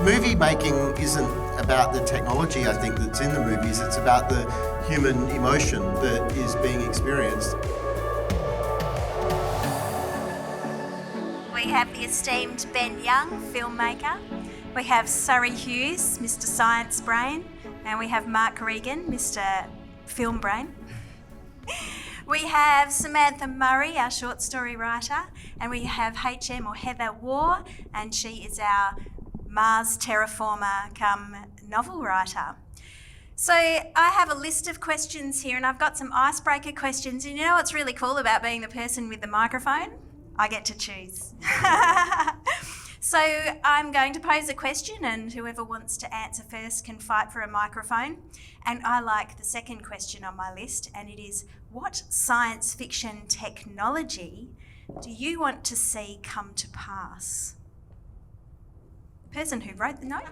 Movie making isn't about the technology, I think, that's in the movies. It's about the human emotion that is being experienced. We have the esteemed Ben Young, filmmaker. We have Surrey Hughes, Mr. Science Brain. And we have Mark Regan, Mr. Film Brain. We have Samantha Murray, our short story writer. And we have HM or Heather Waugh, and she is our Mars terraformer come novel writer. So I have a list of questions here, and I've got some icebreaker questions. And you know what's really cool about being the person with the microphone? I get to choose. So I'm going to pose a question, and whoever wants to answer first can fight for a microphone. And I like the second question on my list, and it is, what science fiction technology do you want to see come to pass? Person who wrote the note.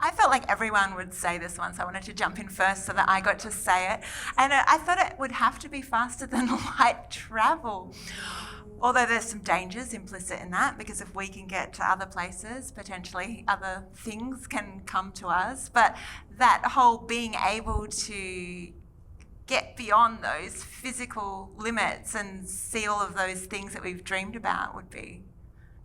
I felt like everyone would say this one, so I wanted to jump in first so that I got to say it. And I thought it would have to be faster than light travel. Although there's some dangers implicit in that, because if we can get to other places, potentially other things can come to us. But that whole being able to get beyond those physical limits and see all of those things that we've dreamed about would be,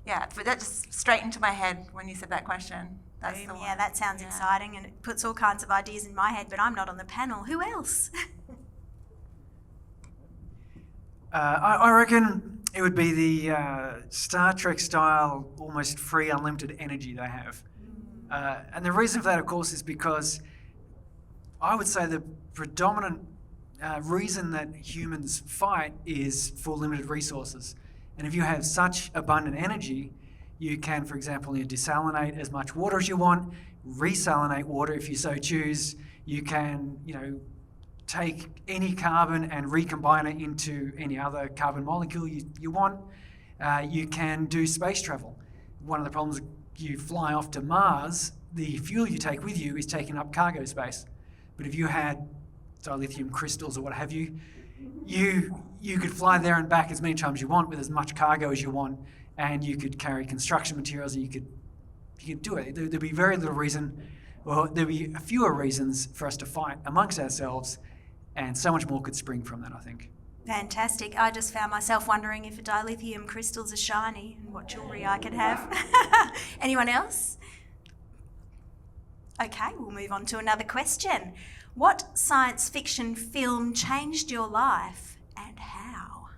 yeah, but that just straight into my head when you said that question. That's the one. Yeah, that sounds exciting, and it puts all kinds of ideas in my head, but I'm not on the panel. Who else? I reckon it would be the Star Trek style, almost free, unlimited energy they have. And the reason for that, of course, is because I would say the predominant reason that humans fight is for limited resources. And if you have such abundant energy, you can, for example, desalinate as much water as you want, resalinate water if you so choose. You can, take any carbon and recombine it into any other carbon molecule you want. You can do space travel. One of the problems, you fly off to Mars, the fuel you take with you is taking up cargo space. But if you had dilithium crystals or what have you, you could fly there and back as many times you want with as much cargo as you want, and you could carry construction materials, and you could do it. There'd be very little reason, or there'd be fewer reasons for us to fight amongst ourselves, and so much more could spring from that, I think. Fantastic. I just found myself wondering if dilithium crystals are shiny and what jewellery I could have. Anyone else? Okay, we'll move on to another question. What science fiction film changed your life and how?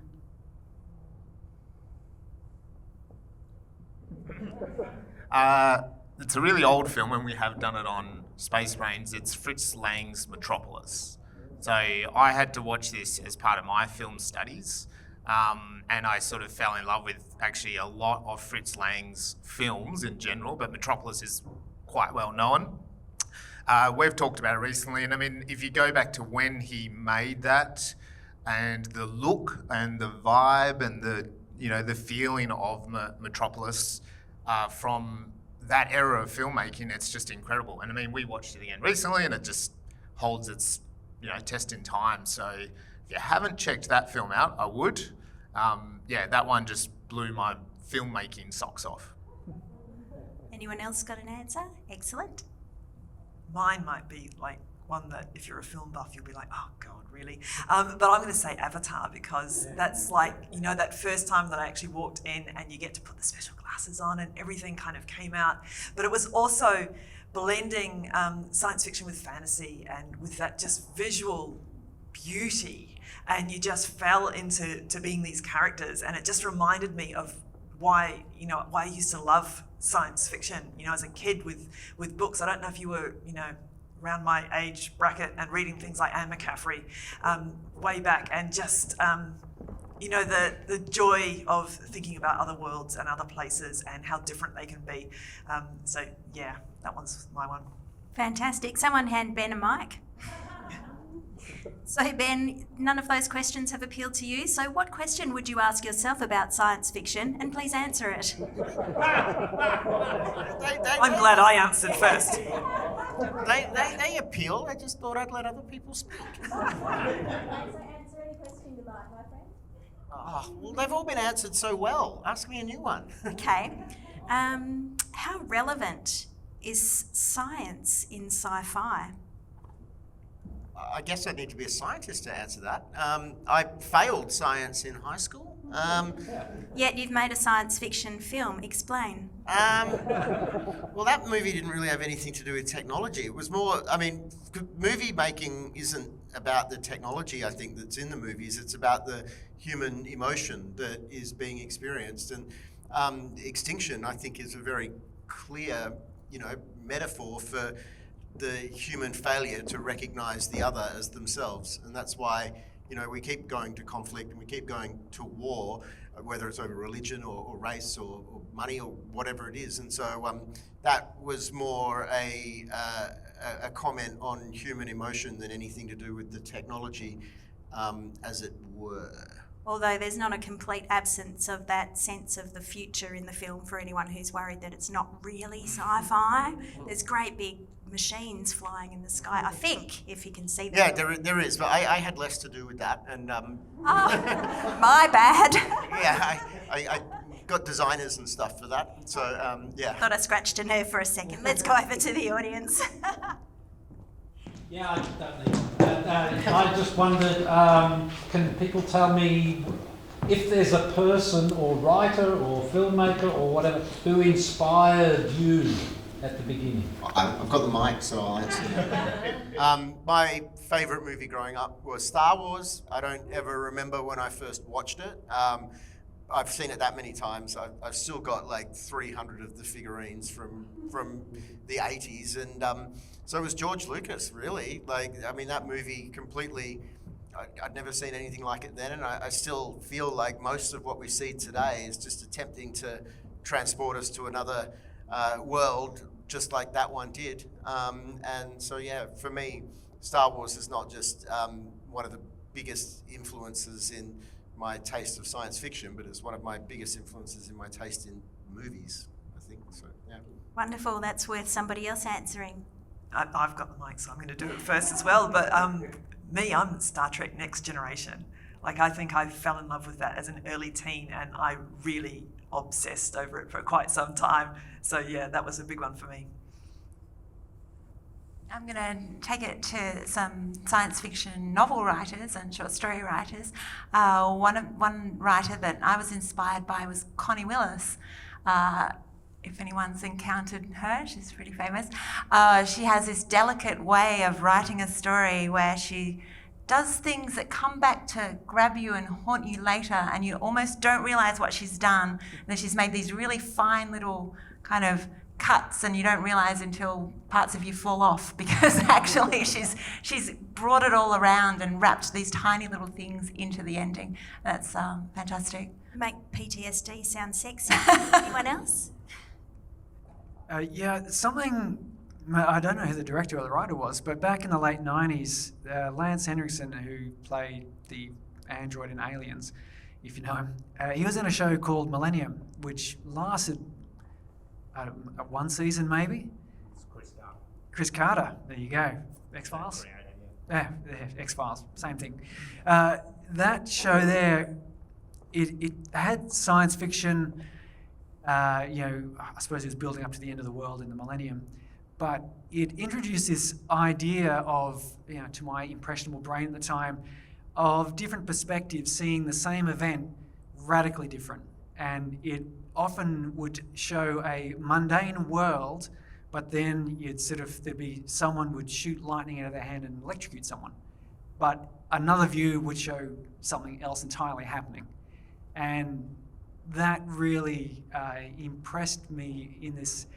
It's a really old film, and we have done it on Space Brains. It's Fritz Lang's Metropolis. So I had to watch this as part of my film studies, and I sort of fell in love with actually a lot of Fritz Lang's films in general, but Metropolis is quite well known. We've talked about it recently, and I mean, if you go back to when he made that, and the look and the vibe and the feeling of Metropolis from that era of filmmaking, it's just incredible. And I mean, we watched it again recently, and it just holds its test in time. So if you haven't checked that film out, I would. That one just blew my filmmaking socks off. Anyone else got an answer? Excellent. Mine might be like one that if you're a film buff, you'll be like, oh God, really? But I'm going to say Avatar, because that's like, that first time that I actually walked in and you get to put the special glasses on and everything kind of came out. But it was also blending science fiction with fantasy and with that just visual beauty. And you just fell into being these characters. And it just reminded me of why I used to love science fiction, as a kid with books. I don't know if you were, around my age bracket and reading things like Anne McCaffrey way back, and just, the joy of thinking about other worlds and other places and how different they can be. That one's my one. Fantastic. Someone hand Ben a mic. So Ben, none of those questions have appealed to you. So what question would you ask yourself about science fiction? And please answer it. I'm glad I answered first. They appeal. I just thought I'd let other people speak. So answer any question you like, my friend. Well, they've all been answered so well. Ask me a new one. Okay. How relevant is science in sci-fi? I guess I need to be a scientist to answer that. I failed science in high school. Yet you've made a science fiction film. Explain. Well, that movie didn't really have anything to do with technology. It was more, movie making isn't about the technology, I think, that's in the movies. It's about the human emotion that is being experienced. And extinction, I think, is a very clear, metaphor for the human failure to recognise the other as themselves. And that's why, we keep going to conflict and we keep going to war, whether it's over religion or race or money or whatever it is. And so that was more a comment on human emotion than anything to do with the technology, as it were. Although there's not a complete absence of that sense of the future in the film for anyone who's worried that it's not really sci-fi. There's great big machines flying in the sky, I think, if you can see them. Yeah, there is, but I had less to do with that. And My bad. yeah, I got designers and stuff for that. So yeah. Thought I scratched a nerve for a second. Let's go over to the audience. Yeah, I don't need that. I just wondered, can people tell me if there's a person or writer or filmmaker or whatever who inspired you at the beginning? I've got the mic, so I'll answer. My favourite movie growing up was Star Wars. I don't ever remember when I first watched it. I've seen it that many times. I've still got like 300 of the figurines from the 80s. And so it was George Lucas, really. That movie completely, I'd never seen anything like it then. And I still feel like most of what we see today is just attempting to transport us to another world, just like that one did. And so, yeah, for me, Star Wars is not just one of the biggest influences in my taste of science fiction, but it's one of my biggest influences in my taste in movies, I think. So, yeah. Wonderful. That's worth somebody else answering. I've got the mic, so I'm going to do it first as well. But I'm Star Trek Next Generation. I think I fell in love with that as an early teen, and I really obsessed over it for quite some time. So yeah, that was a big one for me. I'm going to take it to some science fiction novel writers and short story writers. One writer that I was inspired by was Connie Willis. If anyone's encountered her, she's pretty famous. She has this delicate way of writing a story where she does things that come back to grab you and haunt you later, and you almost don't realise what she's done. And then she's made these really fine little kind of cuts, and you don't realise until parts of you fall off, because actually she's brought it all around and wrapped these tiny little things into the ending. That's fantastic. Make PTSD sound sexy. Anyone else? Yeah, something, I don't know who the director or the writer was, but back in the late 90s, Lance Henriksen, who played the android in Aliens, if you know him, he was in a show called Millennium, which lasted one season maybe. It's Chris Carter. Chris Carter, there you go. X-Files? Yeah, X-Files, same thing. That show there, it had science fiction. I suppose it was building up to the end of the world in the millennium, but it introduced this idea of, to my impressionable brain at the time, of different perspectives, seeing the same event radically different. And it often would show a mundane world, but then there'd be someone would shoot lightning out of their hand and electrocute someone. But another view would show something else entirely happening. And that really impressed me in this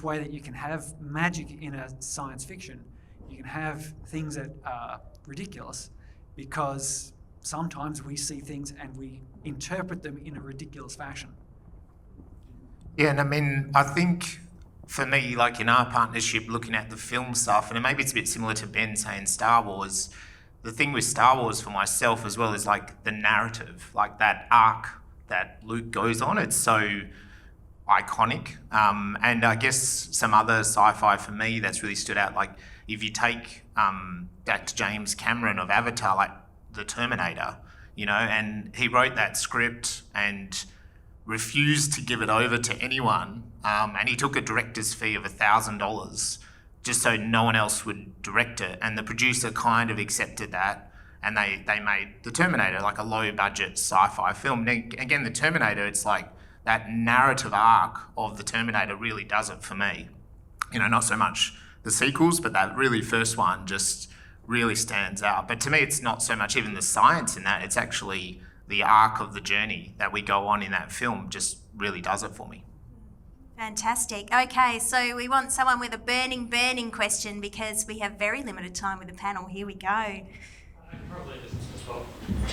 way that you can have magic in a science fiction. You can have things that are ridiculous, because sometimes we see things and we interpret them in a ridiculous fashion. Yeah, and I think for me, in our partnership, looking at the film stuff, and maybe it's a bit similar to Ben saying Star Wars, the thing with Star Wars for myself as well is the narrative, that arc that Luke goes on. It's so iconic. And I guess some other sci-fi for me that's really stood out, if you take back to James Cameron of Avatar, The Terminator, and he wrote that script and refused to give it over to anyone, and he took a director's fee of $1,000 just so no one else would direct it. And the producer kind of accepted that, and they made The Terminator, like a low-budget sci-fi film. And again, The Terminator, it's like that narrative arc of The Terminator really does it for me. Not so much the sequels, but that really first one just really stands out. But to me, it's not so much even the science in that, it's actually the arc of the journey that we go on in that film just really does it for me. Fantastic. Okay, so we want someone with a burning question because we have very limited time with the panel. Here we go. Probably just as well.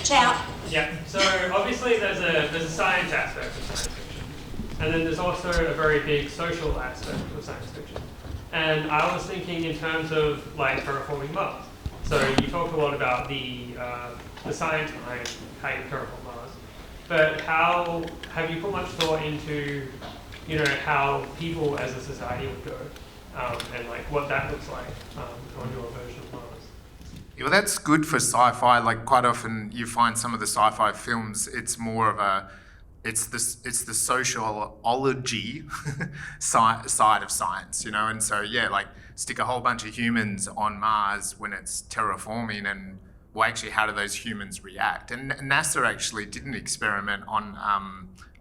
Ciao. Yeah. So obviously there's a science aspect of science fiction, and then there's also a very big social aspect of science fiction. And I was thinking in terms of like terraforming Mars. So you talk a lot about the science behind how you terraform Mars, but how have you put much thought into how people as a society would go, and like what that looks like on your version of Mars? Yeah, well, that's good for sci-fi. Like quite often you find some of the sci-fi films, it's more of it's the sociology side of science, and so like stick a whole bunch of humans on Mars when it's terraforming, and well, actually, how do those humans react? And NASA actually did an experiment on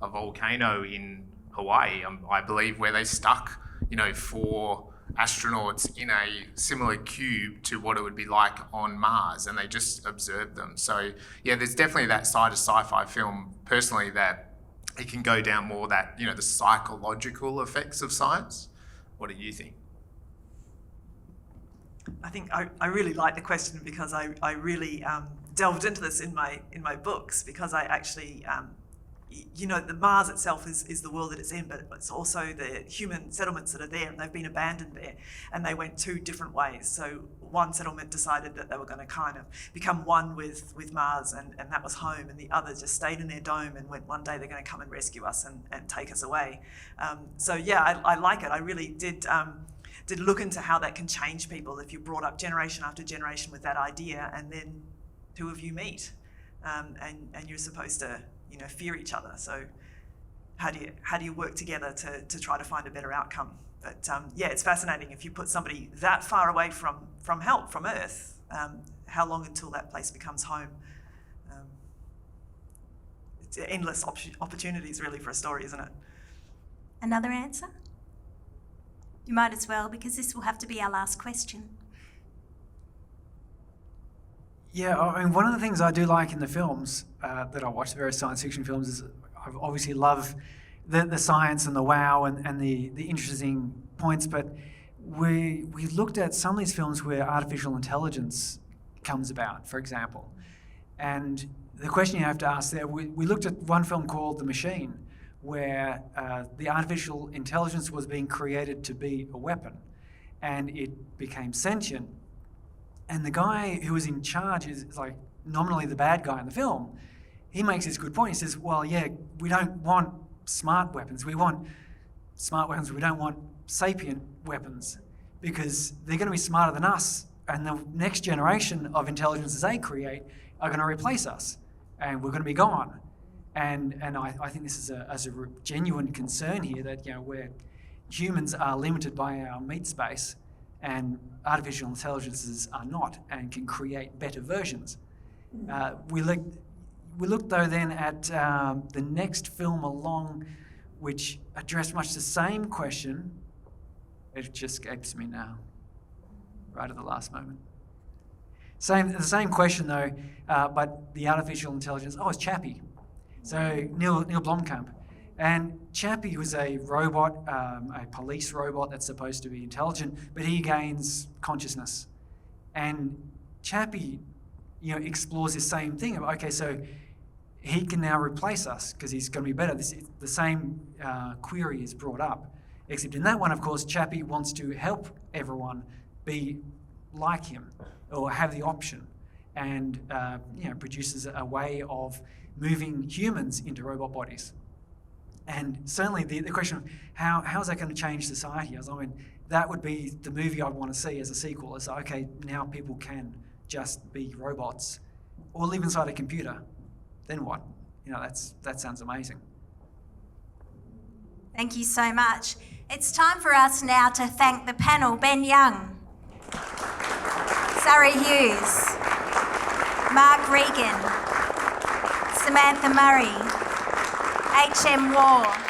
a volcano in Hawaii, I believe, where they stuck 4 astronauts in a similar cube to what it would be like on Mars, and they just observed them. So yeah, there's definitely that side of sci-fi film personally that it can go down more that the psychological effects of science. What do you think? I think I really like the question because I really delved into this in my books, because I actually the Mars itself is the world that it's in, but it's also the human settlements that are there, and they've been abandoned there, and they went 2 different ways. So one settlement decided that they were going to kind of become one with Mars, and that was home, and the other just stayed in their dome and went, one day they're going to come and rescue us and take us away. So yeah, I like it. I really did look into how that can change people if you're brought up generation after generation with that idea, and then 2 of you meet, and you're supposed to fear each other. So how do you work together to try to find a better outcome? But yeah, it's fascinating. If you put somebody that far away from help, from Earth, how long until that place becomes home? It's endless opportunities really for a story, isn't it? Another answer? You might as well, because this will have to be our last question. Yeah, I mean, one of the things I do like in the films that I watch, the various science fiction films, is I obviously love the science and the wow and the interesting points, but we looked at some of these films where artificial intelligence comes about, for example. And the question you have to ask there, we looked at one film called The Machine, where the artificial intelligence was being created to be a weapon, and it became sentient. And the guy who was in charge is like nominally the bad guy in the film. He makes this good point. He says, well, yeah, we don't want smart weapons. We want smart weapons. We don't want sapient weapons, because they're going to be smarter than us. And the next generation of intelligences they create are going to replace us, and we're going to be gone. And I think this is a genuine concern here that, where humans are limited by our meat space, and artificial intelligences are not, and can create better versions. We looked though then at the next film along, which addressed much the same question. It just escapes me now, right at the last moment. The same question though, but the artificial intelligence. Oh, it's Chappie. So Neil Blomkamp. And Chappie was a robot, a police robot that's supposed to be intelligent, but he gains consciousness. And Chappie, explores this same thing of, okay, so he can now replace us because he's going to be better. The same query is brought up, except in that one, of course, Chappie wants to help everyone be like him or have the option, and produces a way of moving humans into robot bodies. And certainly the question of how is that going to change society? I mean, that would be the movie I'd want to see as a sequel. Is okay, now people can just be robots or live inside a computer. Then what? That sounds amazing. Thank you so much. It's time for us now to thank the panel: Ben Young, Surrey Hughes, Mark Regan, Samantha Murray, H.M. Waugh,